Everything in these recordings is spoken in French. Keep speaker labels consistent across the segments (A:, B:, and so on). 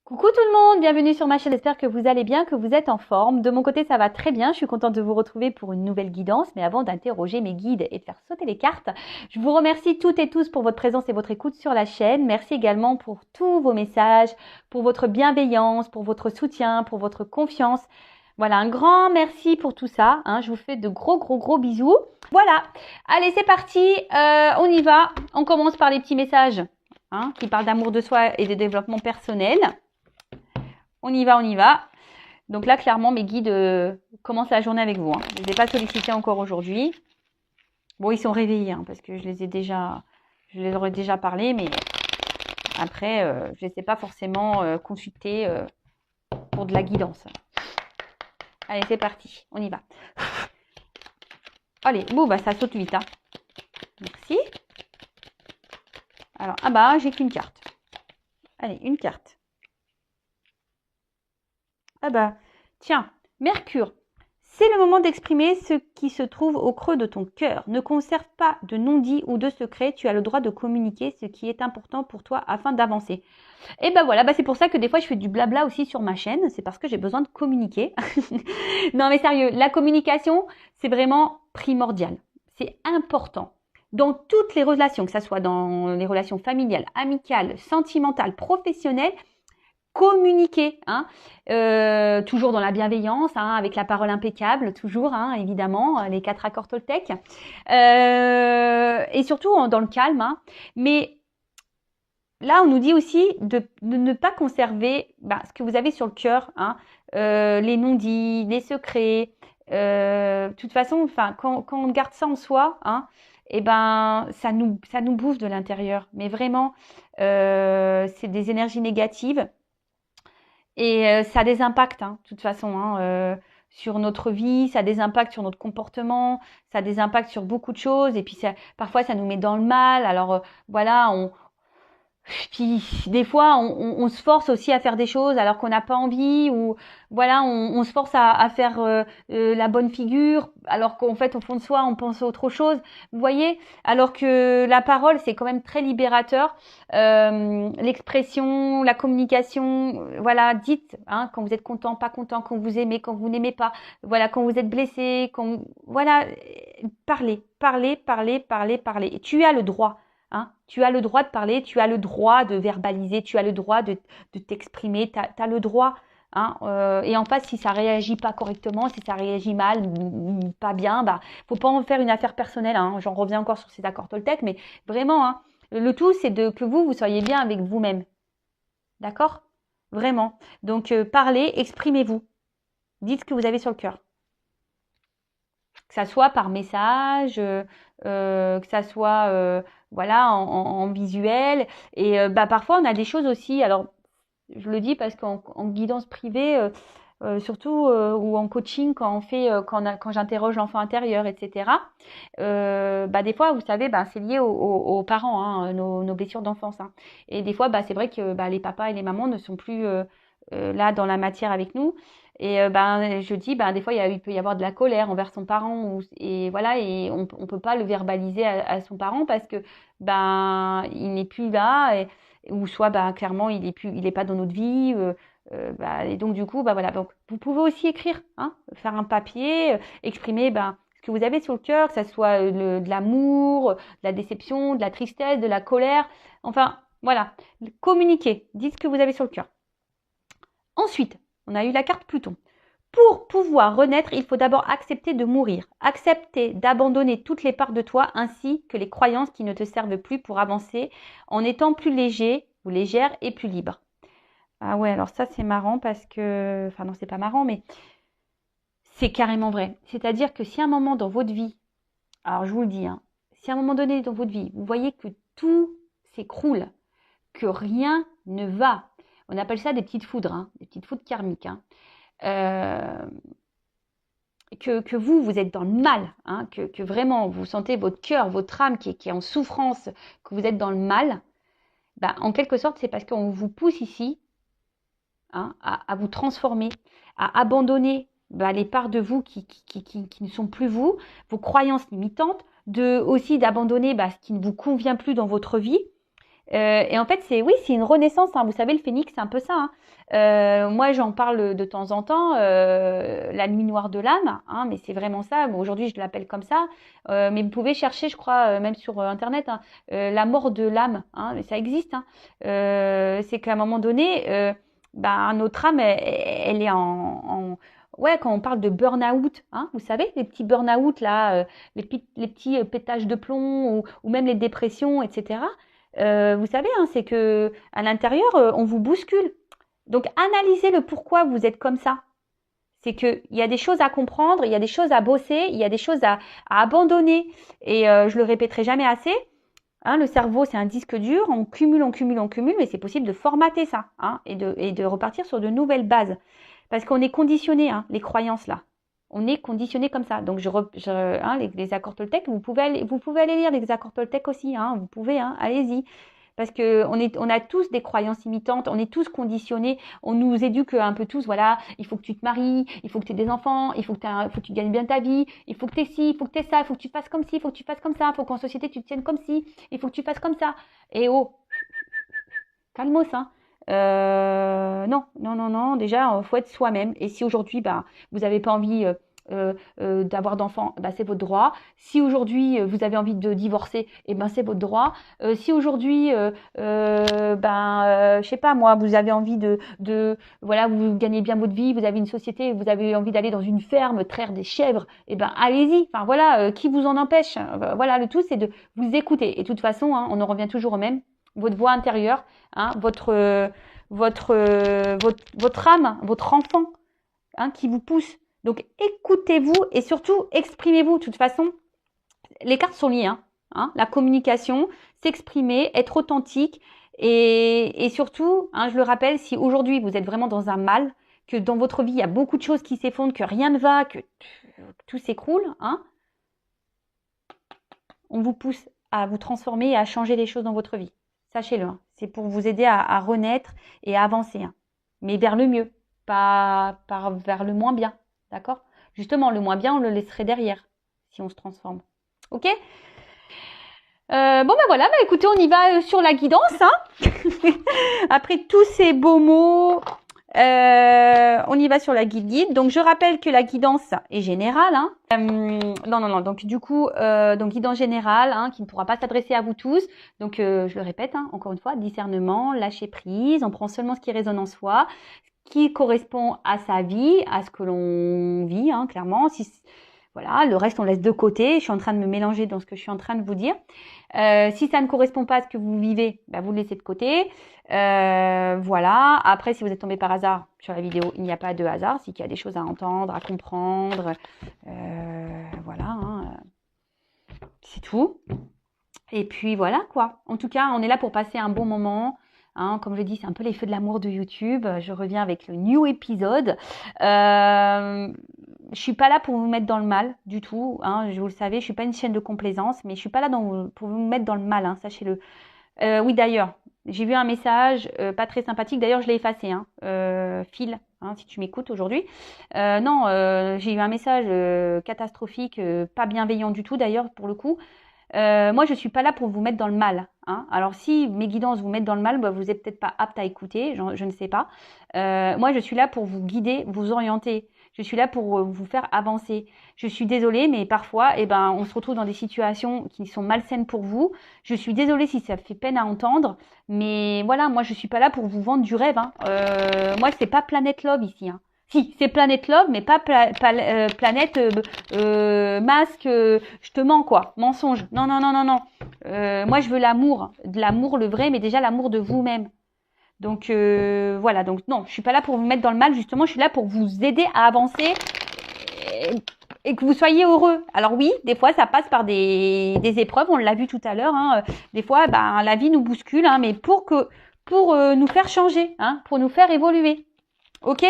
A: Coucou tout le monde, bienvenue sur ma chaîne, j'espère que vous allez bien, que vous êtes en forme. De mon côté ça va très bien, je suis contente de vous retrouver pour une nouvelle guidance, mais avant d'interroger mes guides et de faire sauter les cartes, je vous remercie toutes et tous pour votre présence et votre écoute sur la chaîne. Merci également pour tous vos messages, pour votre bienveillance, pour votre soutien, pour votre confiance. Voilà, un grand merci pour tout ça, je vous fais de gros bisous. Voilà, allez c'est parti, on y va, on commence par les petits messages qui parlent d'amour de soi et de développement personnel. On y va, on y va. Donc là, clairement, mes guides commencent la journée avec vous. Je ne les ai pas sollicités encore aujourd'hui. Bon, ils sont réveillés parce que je les aurais déjà parlé, mais après, je ne les ai pas forcément consultés pour de la guidance. Allez, c'est parti, on y va. Allez, bon, bah ça saute vite. Merci. Alors, j'ai qu'une carte. Allez, une carte. Tiens, Mercure, c'est le moment d'exprimer ce qui se trouve au creux de ton cœur. Ne conserve pas de non-dit ou de secret. Tu as le droit de communiquer ce qui est important pour toi afin d'avancer. Et voilà, c'est pour ça que des fois je fais du blabla aussi sur ma chaîne. C'est parce que j'ai besoin de communiquer. Non mais sérieux, la communication, c'est vraiment primordial. C'est important. Dans toutes les relations, que ce soit dans les relations familiales, amicales, sentimentales, professionnelles, communiquer, toujours dans la bienveillance, avec la parole impeccable, toujours, évidemment, les 4 accords Toltec, et surtout dans le calme. Mais là, on nous dit aussi de ne pas conserver ce que vous avez sur le cœur, les non-dits, les secrets. De toute façon, quand on garde ça en soi, ça nous bouffe de l'intérieur. Mais vraiment, c'est des énergies négatives. Et ça a des impacts, de toute façon, sur notre vie, ça a des impacts sur notre comportement, ça a des impacts sur beaucoup de choses. Et puis parfois, ça nous met dans le mal. Alors voilà, puis des fois, on se force aussi à faire des choses alors qu'on n'a pas envie, ou voilà, on se force à faire la bonne figure alors qu'en fait, au fond de soi, on pense à autre chose. Vous voyez, alors que la parole, c'est quand même très libérateur. L'expression, la communication, voilà, dites quand vous êtes content, pas content, quand vous aimez, quand vous n'aimez pas, voilà, quand vous êtes blessé, voilà, parlez. Et tu as le droit. Tu as le droit de parler, tu as le droit de verbaliser, tu as le droit de t'exprimer, tu as le droit. Et en face, si ça réagit pas correctement, si ça réagit mal, pas bien, faut pas en faire une affaire personnelle. J'en reviens encore sur ces accords Toltec, mais vraiment, le tout, c'est que vous soyez bien avec vous-même. D'accord? Vraiment. Donc, parlez, exprimez-vous. Dites ce que vous avez sur le cœur. Que ça soit par message, que ça soit voilà en visuel. Et parfois on a des choses aussi. Alors je le dis parce qu'en guidance privée, surtout ou en coaching quand on fait quand j'interroge l'enfant intérieur, etc. Des fois vous savez c'est lié aux parents, nos blessures d'enfance. Et des fois c'est vrai que les papas et les mamans ne sont plus là dans la matière avec nous. Et je dis, des fois, il peut y avoir de la colère envers son parent. Et voilà, et on peut pas le verbaliser à son parent parce que il n'est plus là. Ou soit clairement, il est pas dans notre vie. Et donc, du coup, voilà. Donc, vous pouvez aussi écrire, faire un papier, exprimer ce que vous avez sur le cœur, que ça soit de l'amour, de la déception, de la tristesse, de la colère. Enfin, voilà. Communiquez. Dites ce que vous avez sur le cœur. Ensuite, on a eu la carte Pluton. Pour pouvoir renaître, il faut d'abord accepter de mourir. Accepter d'abandonner toutes les parts de toi ainsi que les croyances qui ne te servent plus pour avancer en étant plus léger ou légère et plus libre. Ah ouais, alors ça c'est marrant parce que... Enfin non, c'est pas marrant, mais c'est carrément vrai. C'est-à-dire que si à un moment dans votre vie, alors je vous le dis, si à un moment donné dans votre vie, vous voyez que tout s'écroule, que rien ne va, on appelle ça des petites foudres, des petites foudres karmiques, que vous êtes dans le mal, que vraiment vous sentez votre cœur, votre âme qui est en souffrance, que vous êtes dans le mal, en quelque sorte, c'est parce qu'on vous pousse ici à vous transformer, à abandonner les parts de vous qui ne sont plus vous, vos croyances limitantes, aussi d'abandonner ce qui ne vous convient plus dans votre vie, Et en fait, c'est une renaissance, hein. Vous savez, le phénix, c'est un peu ça, hein. Moi, j'en parle de temps en temps, la nuit noire de l'âme, hein, mais c'est vraiment ça. Bon, aujourd'hui, je l'appelle comme ça, mais vous pouvez chercher, je crois, même sur Internet, hein, la mort de l'âme, hein, mais ça existe, hein. C'est qu'à un moment donné, notre âme, elle est ouais, quand on parle de burn-out, hein, vous savez, les petits burn-out là, les petits pétages de plomb ou même les dépressions, etc. Vous savez, hein, c'est que à l'intérieur, on vous bouscule. Donc, analysez le pourquoi vous êtes comme ça. C'est qu'il y a des choses à comprendre, il y a des choses à bosser, il y a des choses à abandonner. Et je le répéterai jamais assez. Hein, le cerveau, c'est un disque dur. On cumule, on cumule, on cumule, mais c'est possible de formater ça, hein, et de repartir sur de nouvelles bases. Parce qu'on est conditionné, hein, les croyances là. On est conditionné comme ça. Donc, les accords Toltec, vous pouvez aller lire les accords Toltec aussi. Hein, vous pouvez, hein, allez-y. Parce que on a tous des croyances imitantes, on est tous conditionnés, on nous éduque un peu tous, voilà, il faut que tu te maries, il faut que tu aies des enfants, il faut que tu gagnes bien ta vie, il faut que tu aies ci, il faut que tu aies ça, il faut que tu fasses comme ci, il faut que tu fasses comme ça, il faut qu'en société tu te tiennes comme ci, il faut que tu fasses comme ça. Et oh, calmos, hein. Non, non, non, non, déjà, faut être soi-même. Et si aujourd'hui, vous n'avez pas envie d'avoir d'enfants, c'est votre droit. Si aujourd'hui, vous avez envie de divorcer, c'est votre droit. Si aujourd'hui, je sais pas moi, vous avez envie voilà, vous gagnez bien votre vie, vous avez une société, vous avez envie d'aller dans une ferme, traire des chèvres, allez-y. Enfin voilà, qui vous en empêche? Voilà, le tout, c'est de vous écouter. Et de toute façon, hein, on en revient toujours au même. Votre voix intérieure, hein, votre âme, votre enfant, hein, qui vous pousse. Donc écoutez-vous et surtout exprimez-vous. De toute façon, les cartes sont liées, hein, la communication, s'exprimer, être authentique et surtout, hein, je le rappelle, si aujourd'hui vous êtes vraiment dans un mal, que dans votre vie il y a beaucoup de choses qui s'effondrent, que rien ne va, que tout s'écroule, hein, on vous pousse à vous transformer et à changer les choses dans votre vie. Sachez-le, hein. C'est pour vous aider à renaître et à avancer, hein. Mais vers le mieux, pas vers le moins bien, d'accord? Justement, le moins bien, on le laisserait derrière si on se transforme. Ok? Voilà, écoutez, on y va sur la guidance, hein. Après tous ces beaux mots, on y va sur la guide. Donc, je rappelle que la guidance est générale, hein. Non. Donc, du coup, guidance générale, hein, qui ne pourra pas s'adresser à vous tous. Donc, je le répète, hein, encore une fois, discernement, lâcher prise. On prend seulement ce qui résonne en soi, qui correspond à sa vie, à ce que l'on vit, hein, clairement. Voilà, le reste, on laisse de côté. Je suis en train de me mélanger dans ce que je suis en train de vous dire. Si ça ne correspond pas à ce que vous vivez, vous le laissez de côté. Voilà. Après, si vous êtes tombé par hasard sur la vidéo, il n'y a pas de hasard. C'est qu'il y a des choses à entendre, à comprendre. Voilà. Hein. C'est tout. Et puis voilà quoi. En tout cas, on est là pour passer un bon moment. Hein, comme je dis, c'est un peu les feux de l'amour de YouTube. Je reviens avec le new épisode. Je suis pas là pour vous mettre dans le mal du tout. Hein, vous le savez, je suis pas une chaîne de complaisance, mais je suis pas là pour vous mettre dans le mal. Hein, sachez-le. Oui, d'ailleurs, j'ai vu un message pas très sympathique. D'ailleurs, je l'ai effacé. Hein, Phil, hein, si tu m'écoutes aujourd'hui. J'ai eu un message catastrophique, pas bienveillant du tout d'ailleurs pour le coup. Moi, je suis pas là pour vous mettre dans le mal. Hein. Alors, si mes guidances vous mettent dans le mal, vous n'êtes peut-être pas apte à écouter, je ne sais pas. Moi, je suis là pour vous guider, vous orienter. Je suis là pour vous faire avancer. Je suis désolée, mais parfois, on se retrouve dans des situations qui sont malsaines pour vous. Je suis désolée si ça fait peine à entendre, mais voilà, moi, je suis pas là pour vous vendre du rêve. Hein. Moi, c'est pas Planète Love ici. Hein. Si, c'est Planète Love, mais pas Planète masque, je te mens quoi, mensonge. Non. Moi, je veux l'amour, de l'amour le vrai, mais déjà l'amour de vous-même. Donc voilà, donc non, je suis pas là pour vous mettre dans le mal, justement, je suis là pour vous aider à avancer et que vous soyez heureux. Alors oui, des fois, ça passe par des épreuves, on l'a vu tout à l'heure. Hein. Des fois, la vie nous bouscule, hein, mais pour nous faire changer, hein, pour nous faire évoluer. Ok?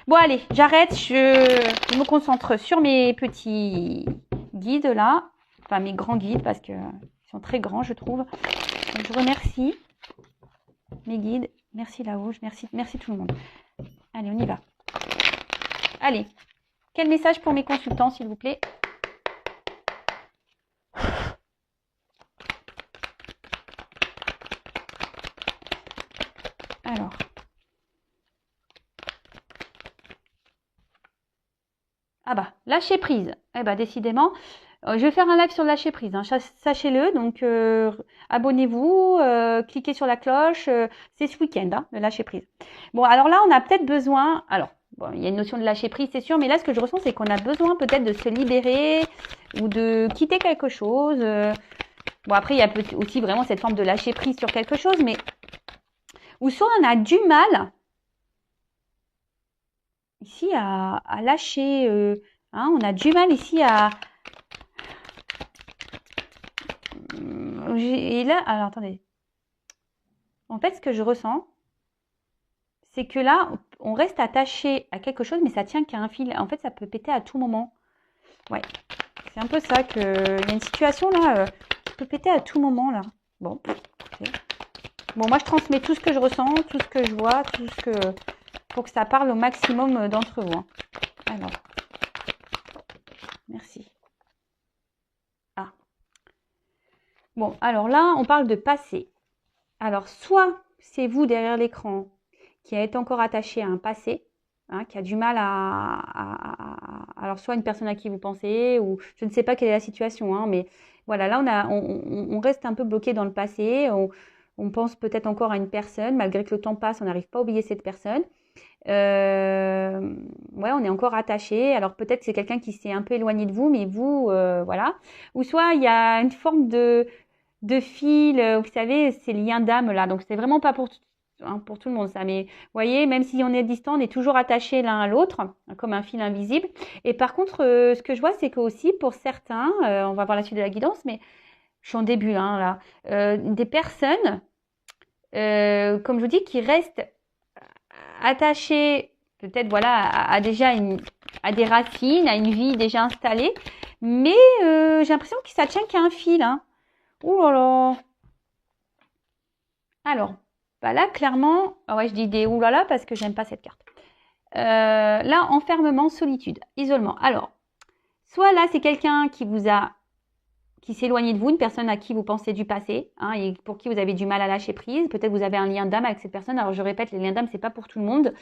A: Bon allez, j'arrête, je me concentre sur mes petits guides là, enfin mes grands guides parce que ils sont très grands je trouve. Donc, je remercie mes guides, merci là-haut, merci tout le monde. Allez, on y va. Allez, quel message pour mes consultants s'il vous plaît? Ah bah, lâcher prise. Eh bah, décidément, je vais faire un live sur le lâcher prise, hein, sachez-le. Donc, abonnez-vous, cliquez sur la cloche. C'est ce week-end, hein, le lâcher prise. Bon, alors là, on a peut-être besoin. Alors, bon, il y a une notion de lâcher prise, c'est sûr, mais là, ce que je ressens, c'est qu'on a besoin peut-être de se libérer ou de quitter quelque chose. Bon, après, il y a aussi vraiment cette forme de lâcher prise sur quelque chose, mais ou soit on a du mal ici à lâcher. Hein, on a du mal ici à. Et là, alors attendez. En fait, ce que je ressens, c'est que là, on reste attaché à quelque chose, mais ça tient qu'à un fil. En fait, ça peut péter à tout moment. Ouais, c'est un peu ça que. Il y a une situation là qui peut péter à tout moment là. Bon, ok. Bon, moi je transmets tout ce que je ressens, tout ce que je vois, tout ce que pour que ça parle au maximum d'entre vous. Hein. Alors, merci. Ah. Bon, alors là, on parle de passé. Alors, soit c'est vous derrière l'écran qui êtes encore attaché à un passé, hein, qui a du mal alors soit une personne à qui vous pensez, ou je ne sais pas quelle est la situation, hein, mais voilà, là on reste un peu bloqué dans le passé, on pense peut-être encore à une personne, malgré que le temps passe, on n'arrive pas à oublier cette personne. Ouais, on est encore attaché. Alors peut-être c'est quelqu'un qui s'est un peu éloigné de vous, mais vous, voilà. Ou soit il y a une forme de fil, vous savez, ces liens d'âme là. Donc c'est vraiment pas pour tout le monde ça. Mais vous voyez, même si on est distant, on est toujours attaché l'un à l'autre, comme un fil invisible. Et par contre, ce que je vois, c'est que aussi pour certains, on va voir la suite de la guidance, mais je suis en début hein, là, des personnes, comme je vous dis, qui restent attachées peut-être voilà à déjà à des racines, à une vie déjà installée, mais j'ai l'impression que ça tient qu'à un fil. Hein. Ouh là là. Alors, bah là, clairement, ah ouais, je dis des oulala parce que j'aime pas cette carte. Là, enfermement, solitude, isolement. Alors, soit là, c'est quelqu'un qui s'est éloigné de vous, une personne à qui vous pensez du passé, hein, et pour qui vous avez du mal à lâcher prise. Peut-être vous avez un lien d'âme avec cette personne. Alors, je répète, les liens d'âme, c'est pas pour tout le monde.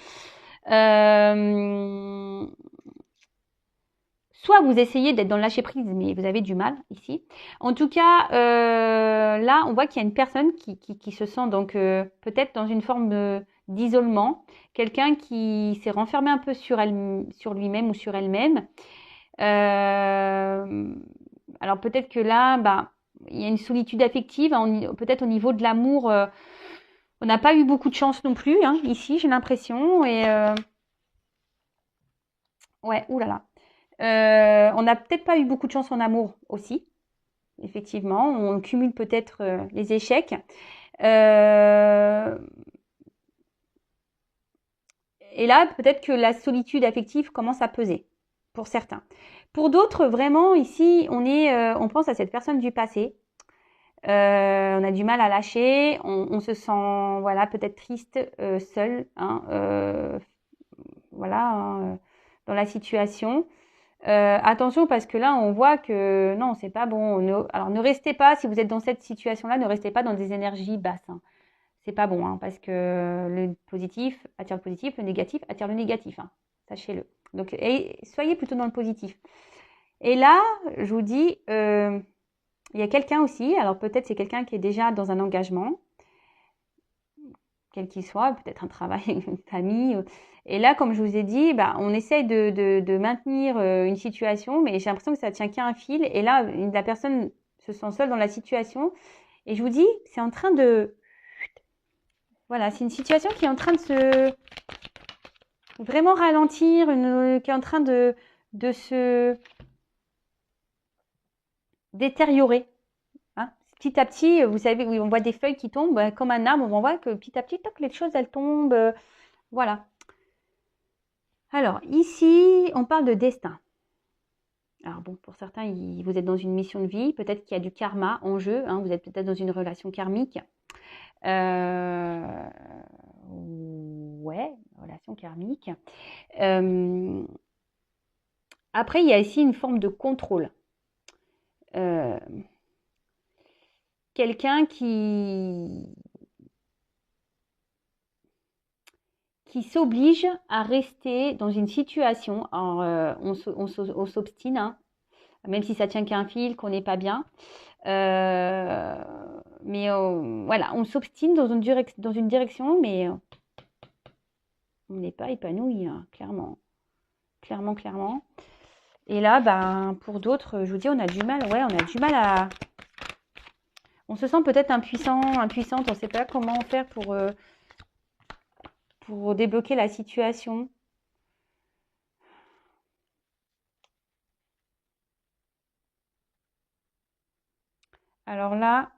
A: Soit vous essayez d'être dans le lâcher prise, mais vous avez du mal ici. En tout cas, là, on voit qu'il y a une personne qui se sent donc peut-être dans une forme d'isolement, quelqu'un qui s'est renfermé un peu sur lui-même ou sur elle-même. Alors peut-être que là, bah, il y a une solitude affective, hein, peut-être au niveau de l'amour. On n'a pas eu beaucoup de chance non plus, hein, ici, j'ai l'impression. Et ouais, oulala. On n'a peut-être pas eu beaucoup de chance en amour aussi, effectivement. On cumule peut-être les échecs. Et là, peut-être que la solitude affective commence à peser pour certains. Pour d'autres, vraiment, ici, on pense à cette personne du passé. On a du mal à lâcher. On se sent, voilà, peut-être triste, seul, hein, voilà, hein, dans la situation. Attention parce que là, on voit que non, c'est pas bon. Alors, ne restez pas, si vous êtes dans cette situation-là, ne restez pas dans des énergies basses. Hein. C'est pas bon, hein, parce que le positif attire le positif, le négatif attire le négatif. Hein, sachez-le. Donc, soyez plutôt dans le positif. Et là, je vous dis, il y a quelqu'un aussi. Alors, peut-être c'est quelqu'un qui est déjà dans un engagement, quel qu'il soit, peut-être un travail, une famille. Et là, comme je vous ai dit, bah, on essaye de maintenir une situation, mais j'ai l'impression que ça tient qu'à un fil. Et là, la personne se sent seule dans la situation. Et je vous dis, c'est en train de... Voilà, c'est une situation qui est en train de se... Vraiment ralentir, qui est en train de se détériorer. Hein. Petit à petit, vous savez, oui, on voit des feuilles qui tombent, comme un arbre, on voit que petit à petit, toc, les choses, elles tombent. Voilà. Alors, ici, on parle de destin. Alors bon, pour certains, vous êtes dans une mission de vie, peut-être qu'il y a du karma en jeu, hein, vous êtes peut-être dans une relation karmique. Ouais, relation karmique. Après, il y a ici une forme de contrôle. Quelqu'un qui qui s'oblige à rester dans une situation. Alors, on s'obstine, hein, même si ça tient qu'à un fil, qu'on n'est pas bien. Mais voilà, on s'obstine dans une direction, mais on n'est pas épanoui, hein, clairement. Clairement. Et là, ben, pour d'autres, je vous dis, on a du mal. Ouais, on a du mal à... On se sent peut-être impuissante. On ne sait pas comment faire pour débloquer la situation. Alors là,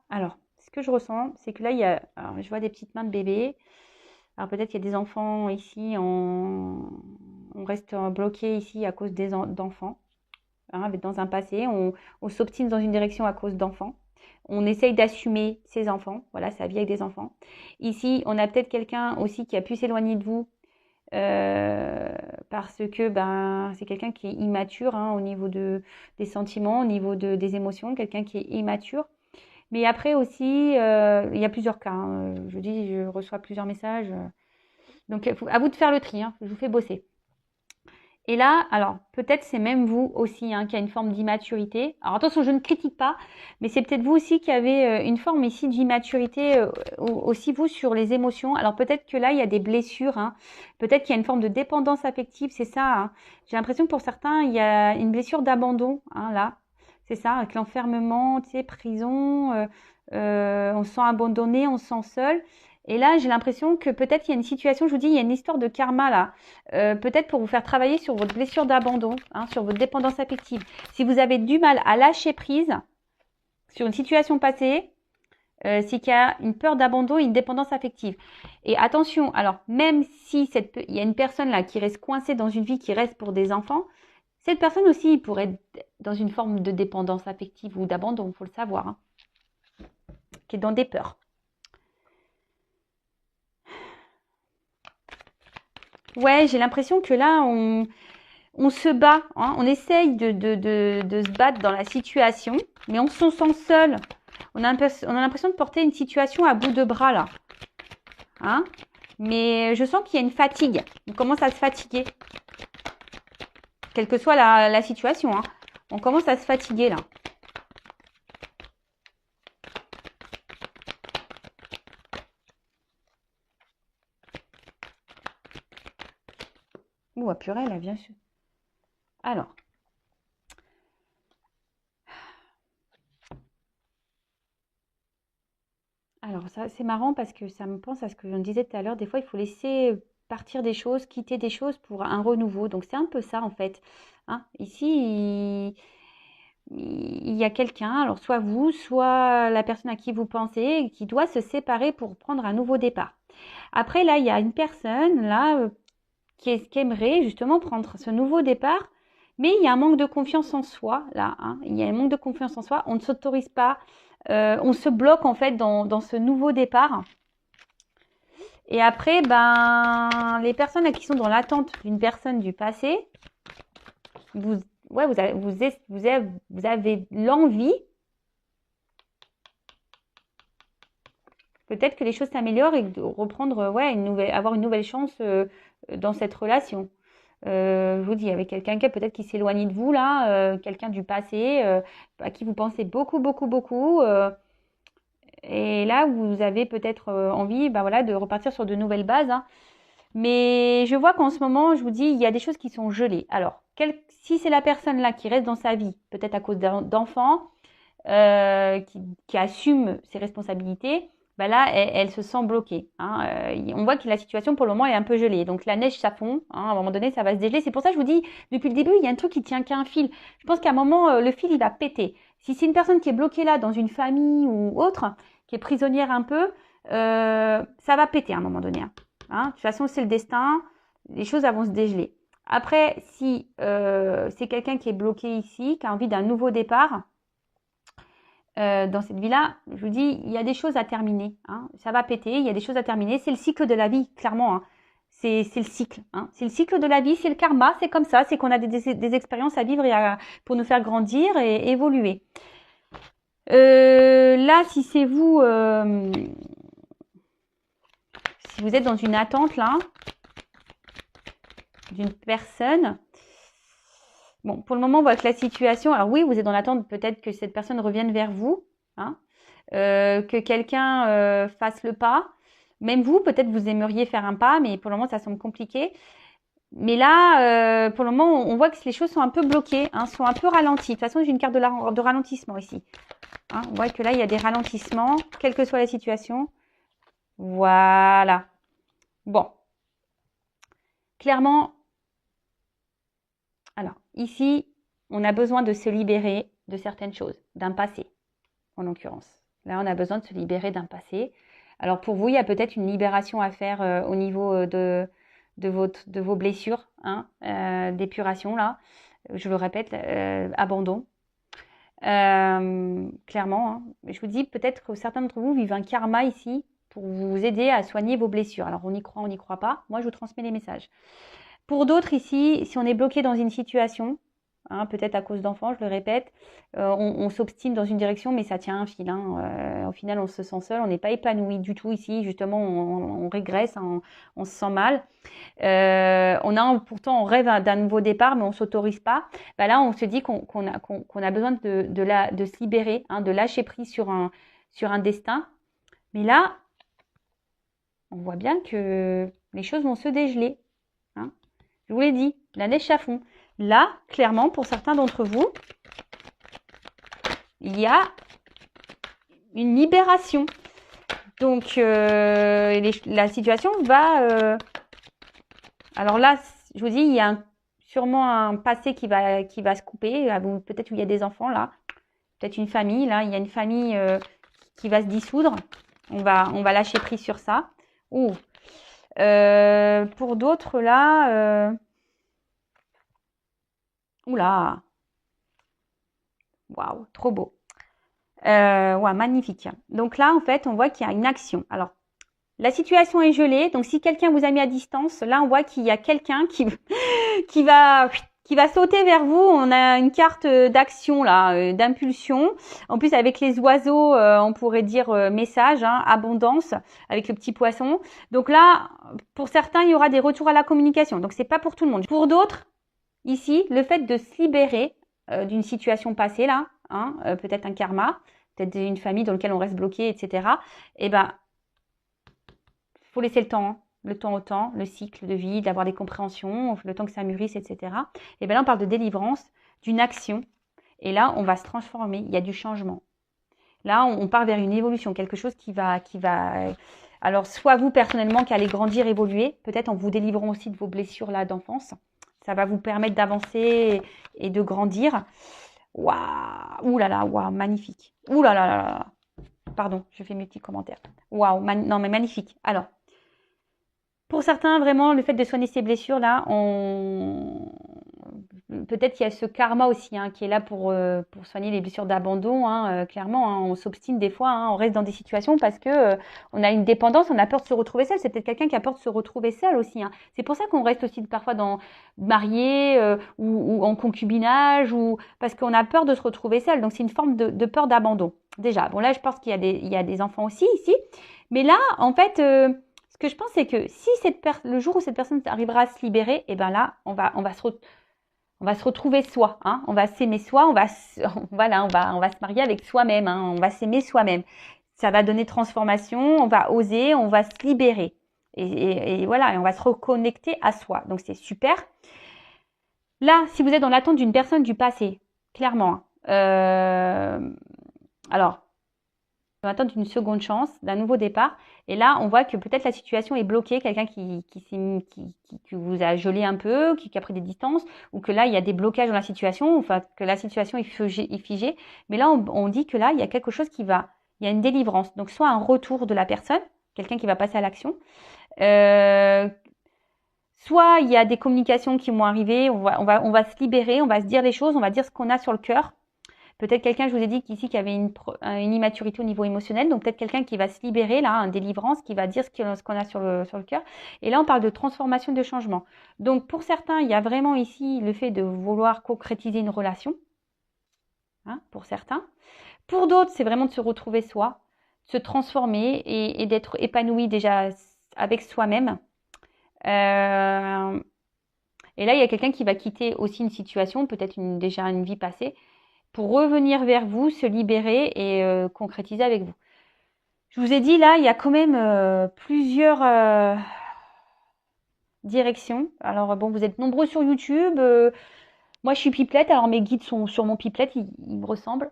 A: ce que je ressens, c'est que là, alors, je vois des petites mains de bébé. Alors peut-être qu'il y a des enfants ici, on reste bloqué ici à cause d'enfants. Hein, dans un passé, on s'obstine dans une direction à cause d'enfants. On essaye d'assumer ses enfants, voilà, sa vie avec des enfants. Ici, on a peut-être quelqu'un aussi qui a pu s'éloigner de vous parce que ben, c'est quelqu'un qui est immature, hein, au niveau des sentiments, au niveau des émotions, quelqu'un qui est immature. Mais après aussi, il y a plusieurs cas, hein. Je reçois plusieurs messages. Donc, à vous de faire le tri, hein, je vous fais bosser. Et là, alors, peut-être c'est même vous aussi, hein, qui a une forme d'immaturité. Alors, attention, je ne critique pas, mais c'est peut-être vous aussi qui avez une forme ici d'immaturité, aussi vous, sur les émotions. Alors, peut-être que là, il y a des blessures, hein. Peut-être qu'il y a une forme de dépendance affective, c'est ça, hein. J'ai l'impression que pour certains, il y a une blessure d'abandon, hein, là. C'est ça, avec l'enfermement, tu sais, prison, on se sent abandonné, on se sent seul. Et là, j'ai l'impression que peut-être il y a une situation, je vous dis, il y a une histoire de karma là. Peut-être pour vous faire travailler sur votre blessure d'abandon, hein, sur votre dépendance affective. Si vous avez du mal à lâcher prise sur une situation passée, c'est qu'il y a une peur d'abandon et une dépendance affective. Et attention, alors même si il y a une personne là qui reste coincée dans une vie qui reste pour des enfants, cette personne aussi pourrait être dans une forme de dépendance affective ou d'abandon, il faut le savoir, hein, qui est dans des peurs. Ouais, j'ai l'impression que là, on se bat, hein, on essaye de se battre dans la situation, mais on se sent seul. On a l'impression de porter une situation à bout de bras, là. Hein, mais je sens qu'il y a une fatigue. On commence à se fatiguer. Quelle que soit la situation, hein. On commence à se fatiguer, là. Ouh, purée, là, bien sûr. Alors. Alors, ça, c'est marrant parce que ça me pense à ce que je disais tout à l'heure. Des fois, il faut laisser partir des choses, quitter des choses pour un renouveau. Donc, c'est un peu ça, en fait. Hein, ici, il y a quelqu'un, alors soit vous, soit la personne à qui vous pensez, qui doit se séparer pour prendre un nouveau départ. Après, là, il y a une personne, là, qui aimerait justement prendre ce nouveau départ, mais il y a un manque de confiance en soi, là, hein. Il y a un manque de confiance en soi, on ne s'autorise pas, on se bloque en fait dans ce nouveau départ. Et après, ben, les personnes qui sont dans l'attente d'une personne du passé, vous avez l'envie, peut-être que les choses s'améliorent et de reprendre, avoir une nouvelle chance dans cette relation. Je vous dis, avec quelqu'un peut-être qui s'éloigne de vous là, quelqu'un du passé, à qui vous pensez beaucoup, et là vous avez peut-être envie, ben voilà, de repartir sur de nouvelles bases, hein. Mais je vois qu'en ce moment, je vous dis, il y a des choses qui sont gelées. Alors, si c'est la personne là qui reste dans sa vie, peut-être à cause d'enfants, qui assume ses responsabilités, bah là, elle se sent bloquée, hein. On voit que la situation pour le moment est un peu gelée. Donc la neige, ça fond, hein, à un moment donné, ça va se dégeler. C'est pour ça que je vous dis, depuis le début, il y a un truc qui tient qu'à un fil. Je pense qu'à un moment, le fil, il va péter. Si c'est une personne qui est bloquée là dans une famille ou autre, qui est prisonnière un peu, ça va péter à un moment donné, hein. Hein, de toute façon, c'est le destin. Les choses vont se dégeler. Après, si c'est quelqu'un qui est bloqué ici, qui a envie d'un nouveau départ, dans cette vie-là, je vous dis, il y a des choses à terminer, hein. Ça va péter, il y a des choses à terminer. C'est le cycle de la vie, clairement, hein. C'est le cycle, hein. C'est le cycle de la vie, c'est le karma, c'est comme ça. C'est qu'on a des expériences à vivre pour nous faire grandir et évoluer. Là, si c'est vous, si vous êtes dans une attente, là, d'une personne. Bon, pour le moment, on voit que la situation... Alors oui, vous êtes dans l'attente peut-être que cette personne revienne vers vous, hein, que quelqu'un fasse le pas. Même vous, peut-être vous aimeriez faire un pas, mais pour le moment, ça semble compliqué. Mais là, pour le moment, on voit que les choses sont un peu bloquées, hein, sont un peu ralenties. De toute façon, j'ai une carte de ralentissement ici. Hein, on voit que là, il y a des ralentissements, quelle que soit la situation. Voilà. Bon. Clairement, alors ici, on a besoin de se libérer de certaines choses, d'un passé, en l'occurrence. Là, on a besoin de se libérer d'un passé. Alors pour vous, il y a peut-être une libération à faire au niveau de vos blessures, hein, d'épuration là. Je le répète, abandon. Clairement, hein. Je vous dis peut-être que certains d'entre vous vivent un karma ici pour vous aider à soigner vos blessures. Alors on y croit, on n'y croit pas. Moi, je vous transmets les messages. Pour d'autres ici, si on est bloqué dans une situation, hein, peut-être à cause d'enfants, je le répète, on s'obstine dans une direction, mais ça tient un fil. Hein. Au final, on se sent seul, on n'est pas épanoui du tout ici. Justement, on régresse, hein, on se sent mal. Pourtant, on rêve d'un nouveau départ, mais on s'autorise pas. Bah là, on se dit qu'on a besoin de se libérer, hein, de lâcher prise sur un destin. Mais là, on voit bien que les choses vont se dégeler. Hein. Je vous l'ai dit, la neige à fond. Là, clairement, pour certains d'entre vous, il y a une libération. Donc, la situation va... Alors là, je vous dis, il y a sûrement un passé qui va se couper. Peut-être qu'il y a des enfants là, peut-être une famille. Là, il y a une famille qui va se dissoudre. On va lâcher prise sur ça. Ouh. Pour d'autres là... Oula. Waouh, trop beau. Ouais, magnifique. Donc là, en fait, on voit qu'il y a une action. Alors, la situation est gelée. Donc, si quelqu'un vous a mis à distance, là, on voit qu'il y a quelqu'un qui va sauter vers vous. On a une carte d'action là, d'impulsion. En plus, avec les oiseaux, on pourrait dire message, hein, abondance, avec le petit poisson. Donc là, pour certains, il y aura des retours à la communication. Donc, c'est pas pour tout le monde. Pour d'autres, ici, le fait de se libérer d'une situation passée là, hein, peut-être un karma, peut-être une famille dans laquelle on reste bloqué, etc. Eh ben, faut laisser le temps, hein, le temps au temps, le cycle de vie, d'avoir des compréhensions, le temps que ça mûrisse, etc. Et bien là, on parle de délivrance, d'une action. Et là, on va se transformer. Il y a du changement. Là, on part vers une évolution, quelque chose qui va. Alors, soit vous personnellement qui allez grandir, évoluer, peut-être en vous délivrant aussi de vos blessures là d'enfance. Ça va vous permettre d'avancer et de grandir. Waouh, ouh là là, waouh, magnifique. Ouh là là là là. Pardon, je fais mes petits commentaires. Waouh, non mais magnifique. Alors, pour certains, vraiment, le fait de soigner ces blessures là, peut-être qu'il y a ce karma aussi, hein, qui est là pour soigner les blessures d'abandon, hein, clairement, hein, on s'obstine des fois, hein, on reste dans des situations parce que on a une dépendance, on a peur de se retrouver seul. C'est peut-être quelqu'un qui a peur de se retrouver seul aussi. Hein. C'est pour ça qu'on reste aussi parfois marié ou en concubinage, ou parce qu'on a peur de se retrouver seul. Donc c'est une forme de peur d'abandon. Déjà, bon là, je pense qu'il y a des enfants aussi ici, mais là, en fait, ce que je pense, c'est que si le jour où cette personne arrivera à se libérer, et ben là, on va se retrouver soi, hein. On va s'aimer soi, on va se marier avec soi-même, hein. On va s'aimer soi-même. Ça va donner transformation, on va oser, on va se libérer. Et voilà, et on va se reconnecter à soi. Donc c'est super. Là, si vous êtes dans l'attente d'une personne du passé, clairement, alors, on attend d'une seconde chance, d'un nouveau départ. Et là, on voit que peut-être la situation est bloquée, quelqu'un qui vous a gelé un peu, qui a pris des distances, ou que là, il y a des blocages dans la situation, enfin, que la situation est figée. Mais là, on dit que là, il y a quelque chose il y a une délivrance. Donc, soit un retour de la personne, quelqu'un qui va passer à l'action, soit il y a des communications qui vont arriver, on va se libérer, on va se dire les choses, on va dire ce qu'on a sur le cœur. Peut-être quelqu'un, je vous ai dit qu'ici, qui avait une immaturité au niveau émotionnel. Donc, peut-être quelqu'un qui va se libérer, là, un délivrance, qui va dire ce qu'on a sur le cœur. Et là, on parle de transformation, de changement. Donc, pour certains, il y a vraiment ici le fait de vouloir concrétiser une relation. Hein, pour certains. Pour d'autres, c'est vraiment de se retrouver soi, de se transformer et d'être épanoui déjà avec soi-même. Et là, il y a quelqu'un qui va quitter aussi une situation, peut-être déjà une vie passée, pour revenir vers vous, se libérer et concrétiser avec vous. Je vous ai dit, là, il y a quand même plusieurs directions. Alors, bon, vous êtes nombreux sur YouTube. Moi, je suis pipelette, alors mes guides sont sur mon pipelette, ils me ressemblent.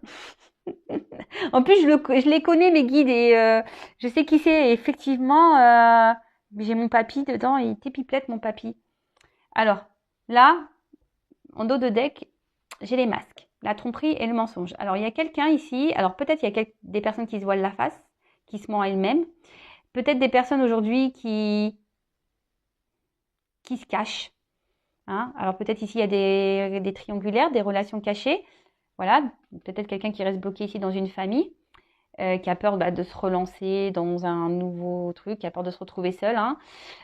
A: En plus, je les connais, mes guides, et je sais qui c'est. Et effectivement, j'ai mon papy dedans, et il était pipelette, mon papy. Alors, là, en dos de deck, j'ai les masques, la tromperie et le mensonge. Alors, il y a quelqu'un ici, alors peut-être il y a des personnes qui se voilent la face, qui se mentent elles-mêmes. Peut-être des personnes aujourd'hui qui se cachent. Hein. Alors, peut-être ici, il y a des triangulaires, des relations cachées. Voilà, peut-être quelqu'un qui reste bloqué ici dans une famille, qui a peur de se relancer dans un nouveau truc, qui a peur de se retrouver seul. Hein.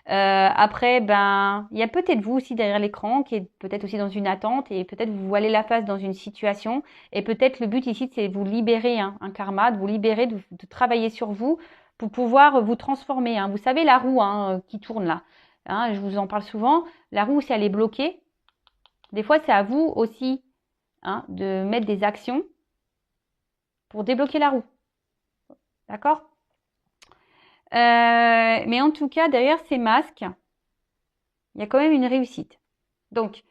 A: Après, il y a peut-être vous aussi derrière l'écran, qui est peut-être aussi dans une attente, et peut-être vous voilez la face dans une situation, et peut-être le but ici, c'est de vous libérer, hein, un karma, de vous libérer, de travailler sur vous, pour pouvoir vous transformer. Hein. Vous savez la roue qui tourne là, hein, je vous en parle souvent, la roue, si elle est bloquée, des fois c'est à vous aussi, hein, de mettre des actions pour débloquer la roue. D'accord? Mais en tout cas, derrière ces masques, il y a quand même une réussite. Donc,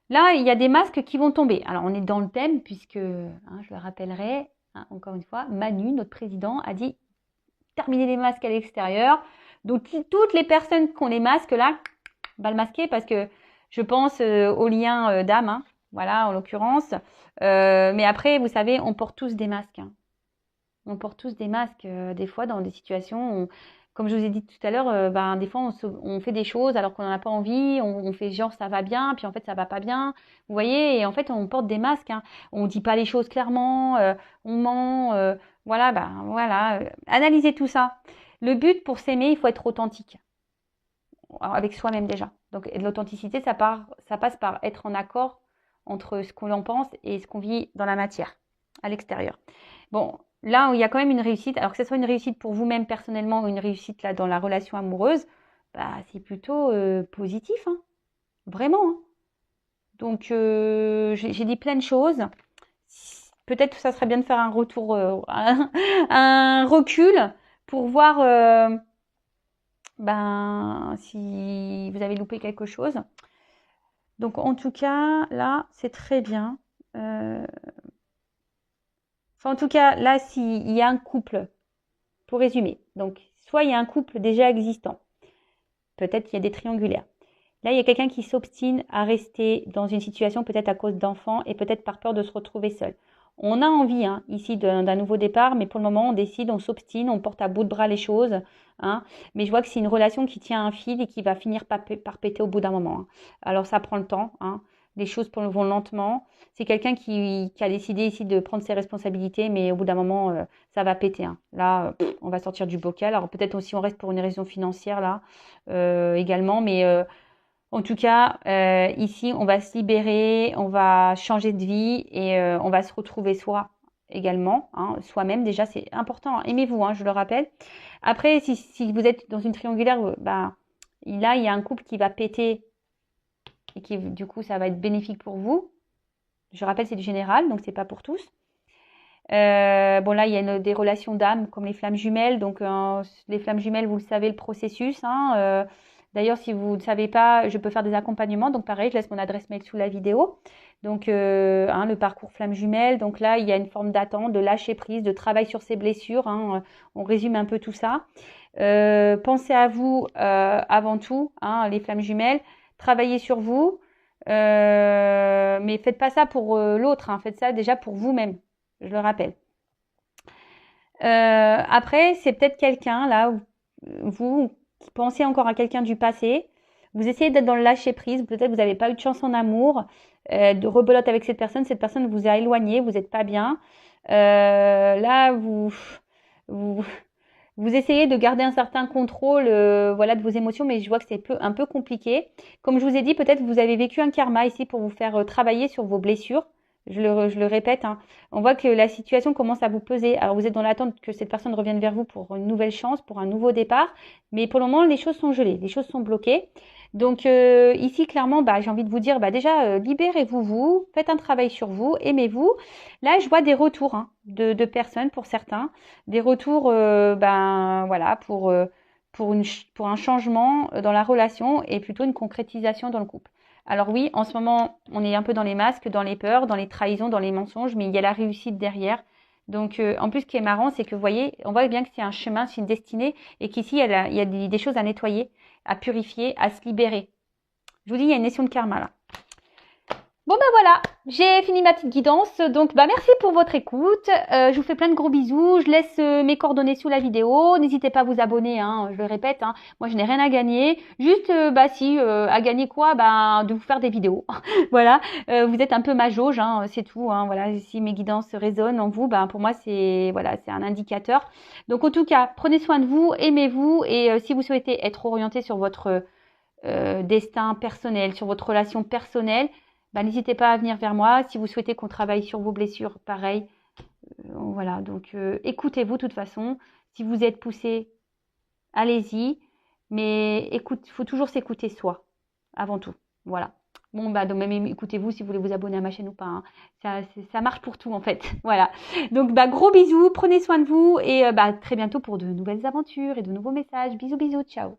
A: là, il y a des masques qui vont tomber. Alors, on est dans le thème, puisque, hein, je le rappellerai, hein, encore une fois, Manu, notre président, a dit terminer les masques à l'extérieur. Donc, toutes les personnes qui ont les masques, là, le masquer, parce que je pense au lien d'âme, hein, voilà, en l'occurrence. Mais après, vous savez, on porte tous des masques. Hein. On porte tous des masques, des fois, dans des situations, comme je vous ai dit tout à l'heure, des fois, on fait des choses alors qu'on n'en a pas envie, on fait genre ça va bien, puis en fait, ça va pas bien. Vous voyez, et en fait, on porte des masques. Hein. On dit pas les choses clairement, on ment. Voilà, voilà. Analysez tout ça. Le but pour s'aimer, il faut être authentique. Avec soi-même déjà. Donc, l'authenticité, ça passe par être en accord entre ce qu'on en pense et ce qu'on vit dans la matière, à l'extérieur. Bon, là où il y a quand même une réussite, alors que ce soit une réussite pour vous-même personnellement ou une réussite là dans la relation amoureuse, c'est plutôt positif, hein. Vraiment. Hein. Donc, j'ai dit plein de choses. Peut-être que ça serait bien de faire un retour, un recul pour voir si vous avez loupé quelque chose. Donc, en tout cas, là, c'est très bien. En tout cas, là, s'il y a un couple, pour résumer, donc, soit il y a un couple déjà existant, peut-être qu'il y a des triangulaires. Là, il y a quelqu'un qui s'obstine à rester dans une situation, peut-être à cause d'enfants et peut-être par peur de se retrouver seul. On a envie ici d'un nouveau départ, mais pour le moment, on décide, on s'obstine, on porte à bout de bras les choses. Hein, mais je vois que c'est une relation qui tient un fil et qui va finir par péter au bout d'un moment. Hein. Alors, ça prend le temps. Hein. Les choses vont lentement. C'est quelqu'un qui a décidé ici de prendre ses responsabilités, mais au bout d'un moment, ça va péter. Hein. Là, on va sortir du bocal. Alors, peut-être aussi on reste pour une raison financière là également, mais en tout cas, ici, on va se libérer, on va changer de vie et on va se retrouver soi également, hein, soi-même. Déjà, c'est important. Hein. Aimez-vous, hein, je le rappelle. Après, si vous êtes dans une triangulaire, là, il y a un couple qui va péter et qui, du coup, ça va être bénéfique pour vous. Je rappelle, c'est du général, donc c'est pas pour tous. Bon, là, il y a des relations d'âme comme les flammes jumelles. Donc, les flammes jumelles, vous le savez, le processus. Hein, d'ailleurs, si vous ne savez pas, je peux faire des accompagnements. Donc, pareil, je laisse mon adresse mail sous la vidéo. Donc, le parcours flamme jumelle. Donc là, il y a une forme d'attente, de lâcher prise, de travail sur ses blessures. Hein, on résume un peu tout ça. Pensez à vous avant tout, hein, les flammes jumelles. Travaillez sur vous. Mais faites pas ça pour l'autre. Hein, faites ça déjà pour vous-même. Je le rappelle. Après, c'est peut-être quelqu'un, là, vous qui pensez encore à quelqu'un du passé. Vous essayez d'être dans le lâcher-prise. Peut-être vous n'avez pas eu de chance en amour, de rebelote avec cette personne. Cette personne vous a éloigné, vous n'êtes pas bien. Là, vous essayez de garder un certain contrôle voilà, de vos émotions, mais je vois que c'est un peu compliqué. Comme je vous ai dit, peut-être vous avez vécu un karma ici pour vous faire travailler sur vos blessures. Je le répète, hein. On voit que la situation commence à vous peser. Alors, vous êtes dans l'attente que cette personne revienne vers vous pour une nouvelle chance, pour un nouveau départ. Mais pour le moment, les choses sont gelées, les choses sont bloquées. Donc, ici, clairement, bah, j'ai envie de vous dire, bah, déjà, libérez-vous, vous, faites un travail sur vous, aimez-vous. Là, je vois des retours hein, de personnes pour certains. Des retours, ben, voilà, pour un changement dans la relation et plutôt une concrétisation dans le couple. Alors oui, en ce moment, on est un peu dans les masques, dans les peurs, dans les trahisons, dans les mensonges, mais il y a la réussite derrière. Donc, en plus, ce qui est marrant, c'est que vous voyez, on voit bien que c'est un chemin, c'est une destinée, et qu'ici, il y a des choses à nettoyer, à purifier, à se libérer. Je vous dis, il y a une notion de karma là. Bon ben voilà, j'ai fini ma petite guidance, donc bah merci pour votre écoute, je vous fais plein de gros bisous, je laisse mes coordonnées sous la vidéo, n'hésitez pas à vous abonner, hein, je le répète, hein, moi je n'ai rien à gagner, juste bah si, à gagner quoi, bah de vous faire des vidéos, voilà, vous êtes un peu ma jauge, hein, c'est tout, hein, voilà, si mes guidances résonnent en vous, bah pour moi c'est voilà, c'est un indicateur, donc en tout cas, prenez soin de vous, aimez-vous, et si vous souhaitez être orienté sur votre destin personnel, sur votre relation personnelle, bah, n'hésitez pas à venir vers moi. Si vous souhaitez qu'on travaille sur vos blessures, pareil. Voilà, donc écoutez-vous de toute façon. Si vous êtes poussé, allez-y. Mais écoute, il faut toujours s'écouter soi, avant tout. Voilà. Bon, bah, donc même écoutez-vous si vous voulez vous abonner à ma chaîne ou pas. Hein. Ça marche pour tout en fait. Voilà. Donc, bah, gros bisous, prenez soin de vous et bah, très bientôt pour de nouvelles aventures et de nouveaux messages. Bisous, bisous, ciao.